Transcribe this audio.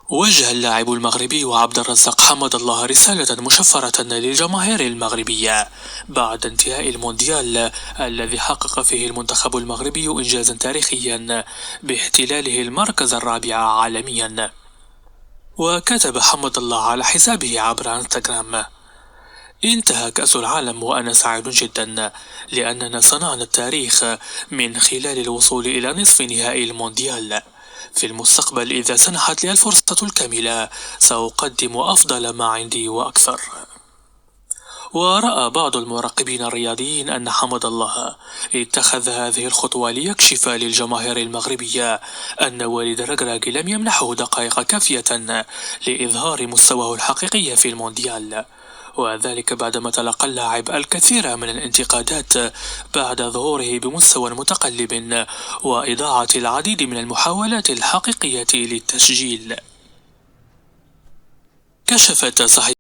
وجه اللاعب المغربي عبد الرزاق حمد الله رسالة مشفرة للجماهير المغربية بعد انتهاء المونديال الذي حقق فيه المنتخب المغربي إنجازا تاريخيا باحتلاله المركز الرابع عالميا. وكتب حمد الله على حسابه عبر انستغرام: انتهى كأس العالم وأنا سعيد جدا لأننا صنعنا التاريخ من خلال الوصول إلى نصف نهائي المونديال. في المستقبل إذا سنحت لي الفرصة الكاملة سأقدم أفضل ما عندي وأكثر. ورأى بعض المراقبين الرياضيين أن حمد الله اتخذ هذه الخطوة ليكشف للجماهير المغربية أن والد الركراكي لم يمنحه دقائق كافية لإظهار مستواه الحقيقي في المونديال، وذلك بعدما تلقى اللاعب الكثير من الانتقادات بعد ظهوره بمستوى متقلب وإضاعة العديد من المحاولات الحقيقية للتسجيل. كشفت صحيفة